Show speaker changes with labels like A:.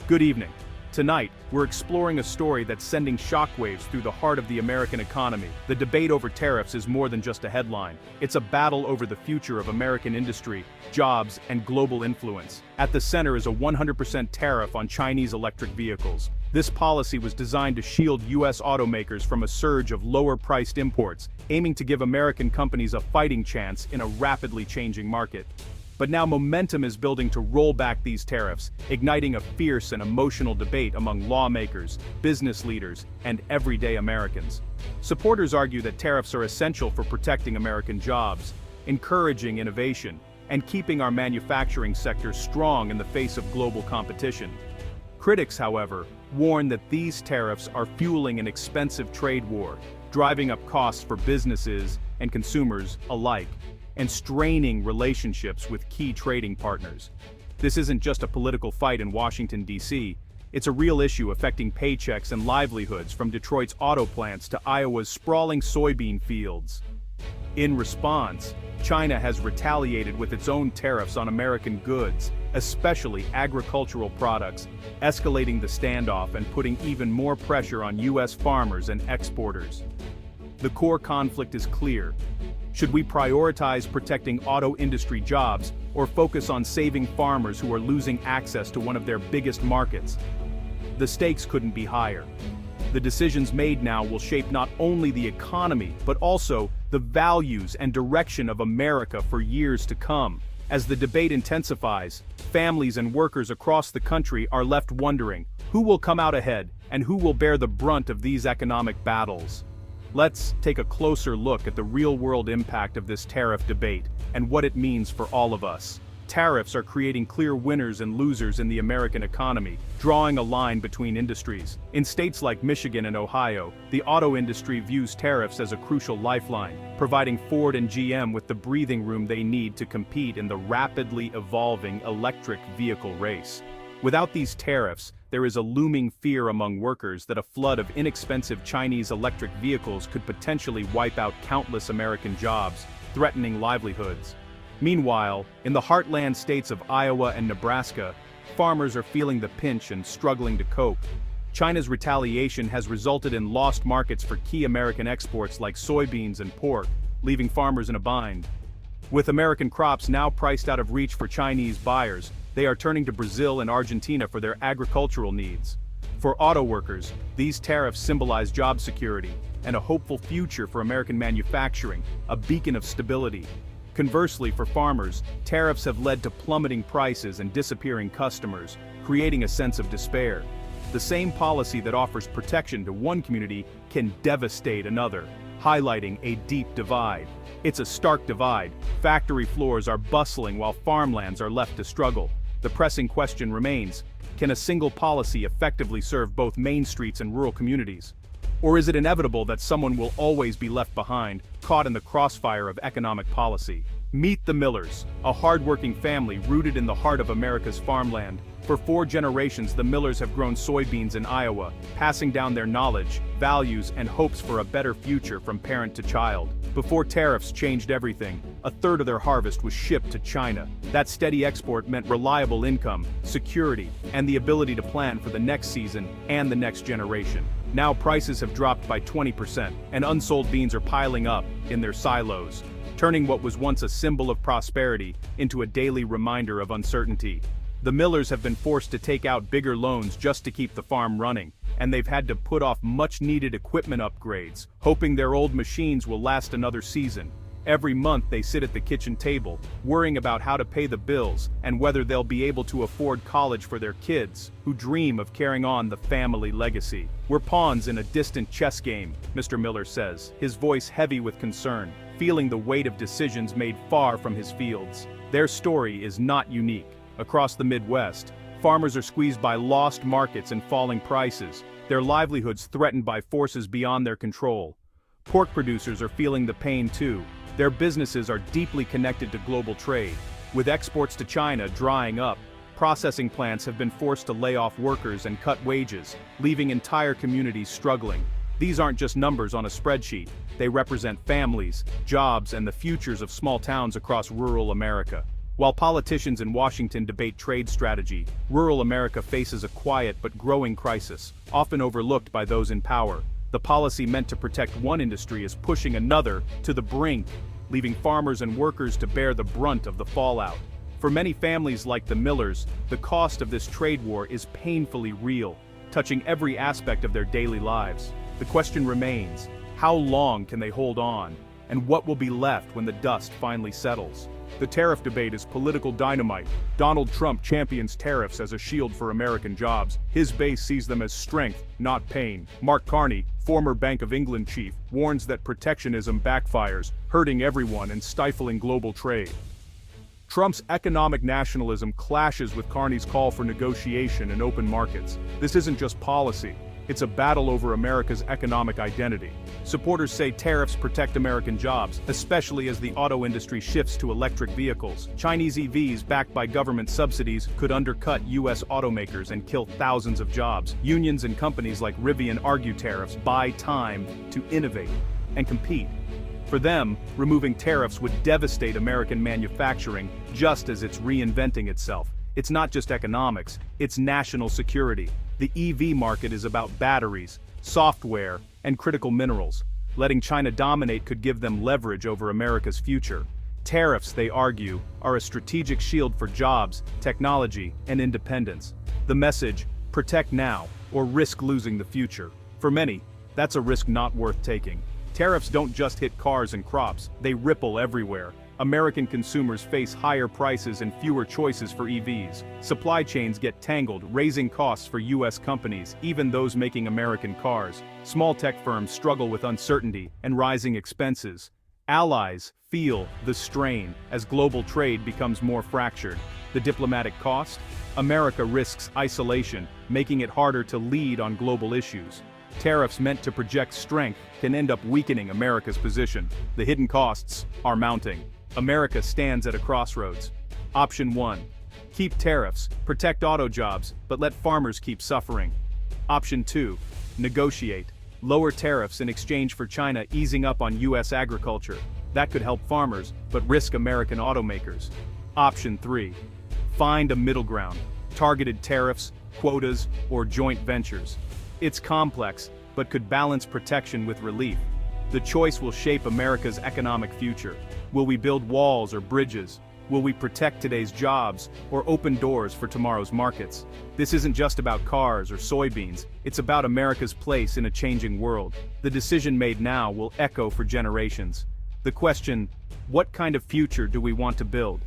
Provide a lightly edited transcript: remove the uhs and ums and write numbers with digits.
A: Good evening. Tonight, we're exploring a story that's sending shockwaves through the heart of the American economy. The debate over tariffs is more than just a headline. It's a battle over the future of American industry, jobs, and global influence. At the center is a 100% tariff on Chinese electric vehicles. This policy was designed to shield U.S. automakers from a surge of lower-priced imports, aiming to give American companies a fighting chance in a rapidly changing market. But now momentum is building to roll back these tariffs, igniting a fierce and emotional debate among lawmakers, business leaders, and everyday Americans. Supporters argue that tariffs are essential for protecting American jobs, encouraging innovation, and keeping our manufacturing sector strong in the face of global competition. Critics, however, warn that these tariffs are fueling an expensive trade war, driving up costs for businesses and consumers alike, and straining relationships with key trading partners. This isn't just a political fight in Washington, D.C., it's a real issue affecting paychecks and livelihoods from Detroit's auto plants to Iowa's sprawling soybean fields. In response, China has retaliated with its own tariffs on American goods, especially agricultural products, escalating the standoff and putting even more pressure on U.S. farmers and exporters. The core conflict is clear. Should we prioritize protecting auto industry jobs or focus on saving farmers who are losing access to one of their biggest markets? The stakes couldn't be higher. The decisions made now will shape not only the economy, but also the values and direction of America for years to come. As the debate intensifies, families and workers across the country are left wondering who will come out ahead and who will bear the brunt of these economic battles. Let's take a closer look at the real-world impact of this tariff debate and what it means for all of us. Tariffs are creating clear winners and losers in the American economy, drawing a line between industries. In states like Michigan and Ohio, the auto industry views tariffs as a crucial lifeline, providing Ford and GM with the breathing room they need to compete in the rapidly evolving electric vehicle race. Without these tariffs, there is a looming fear among workers that a flood of inexpensive Chinese electric vehicles could potentially wipe out countless American jobs, threatening livelihoods. Meanwhile, in the heartland states of Iowa and Nebraska, farmers are feeling the pinch and struggling to cope. China's retaliation has resulted in lost markets for key American exports like soybeans and pork, leaving farmers in a bind. With American crops now priced out of reach for Chinese buyers, they are turning to Brazil and Argentina for their agricultural needs. For auto workers, these tariffs symbolize job security and a hopeful future for American manufacturing, a beacon of stability. Conversely, for farmers, tariffs have led to plummeting prices and disappearing customers, creating a sense of despair. The same policy that offers protection to one community can devastate another, highlighting a deep divide. It's a stark divide. Factory floors are bustling while farmlands are left to struggle. The pressing question remains, can a single policy effectively serve both main streets and rural communities? Or is it inevitable that someone will always be left behind, caught in the crossfire of economic policy? Meet the Millers, a hardworking family rooted in the heart of America's farmland. For 4 generations, the Millers have grown soybeans in Iowa, passing down their knowledge, values, and hopes for a better future from parent to child. Before tariffs changed everything, a third of their harvest was shipped to China. That steady export meant reliable income, security, and the ability to plan for the next season and the next generation. Now prices have dropped by 20%, and unsold beans are piling up in their silos, turning what was once a symbol of prosperity into a daily reminder of uncertainty. The Millers have been forced to take out bigger loans just to keep the farm running, and they've had to put off much-needed equipment upgrades, hoping their old machines will last another season. Every month they sit at the kitchen table, worrying about how to pay the bills and whether they'll be able to afford college for their kids, who dream of carrying on the family legacy. "We're pawns in a distant chess game," Mr. Miller says, his voice heavy with concern, feeling the weight of decisions made far from his fields. Their story is not unique. Across the Midwest, farmers are squeezed by lost markets and falling prices, their livelihoods threatened by forces beyond their control. Pork producers are feeling the pain too. Their businesses are deeply connected to global trade. With exports to China drying up, processing plants have been forced to lay off workers and cut wages, leaving entire communities struggling. These aren't just numbers on a spreadsheet, they represent families, jobs, and the futures of small towns across rural America. While politicians in Washington debate trade strategy, rural America faces a quiet but growing crisis, often overlooked by those in power. The policy meant to protect one industry is pushing another to the brink, leaving farmers and workers to bear the brunt of the fallout. For many families like the Millers, the cost of this trade war is painfully real, touching every aspect of their daily lives. The question remains, how long can they hold on? And what will be left when the dust finally settles? The tariff debate is political dynamite. Donald Trump champions tariffs as a shield for American jobs. His base sees them as strength, not pain. Mark Carney, former Bank of England chief, warns that protectionism backfires, hurting everyone and stifling global trade. Trump's economic nationalism clashes with Carney's call for negotiation and open markets. This isn't just policy. It's a battle over America's economic identity. Supporters say tariffs protect American jobs, especially as the auto industry shifts to electric vehicles. Chinese EVs backed by government subsidies could undercut U.S. automakers and kill thousands of jobs. Unions and companies like Rivian argue tariffs buy time to innovate and compete. For them, removing tariffs would devastate American manufacturing just as it's reinventing itself. It's not just economics, it's national security. The EV market is about batteries, software, and critical minerals. Letting China dominate could give them leverage over America's future. Tariffs, they argue, are a strategic shield for jobs, technology, and independence. The message, protect now, or risk losing the future. For many, that's a risk not worth taking. Tariffs don't just hit cars and crops, they ripple everywhere. American consumers face higher prices and fewer choices for EVs. Supply chains get tangled, raising costs for U.S. companies, even those making American cars. Small tech firms struggle with uncertainty and rising expenses. Allies feel the strain as global trade becomes more fractured. The diplomatic cost? America risks isolation, making it harder to lead on global issues. Tariffs meant to project strength can end up weakening America's position. The hidden costs are mounting. America stands at a crossroads. Option 1. Keep tariffs, protect auto jobs, but let farmers keep suffering. Option 2. Negotiate. Lower tariffs in exchange for China easing up on U.S. agriculture. That could help farmers, but risk American automakers. Option 3. Find a middle ground. Targeted tariffs, quotas, or joint ventures. It's complex, but could balance protection with relief. The choice will shape America's economic future. Will we build walls or bridges? Will we protect today's jobs or open doors for tomorrow's markets? This isn't just about cars or soybeans, it's about America's place in a changing world. The decision made now will echo for generations. The question, what kind of future do we want to build?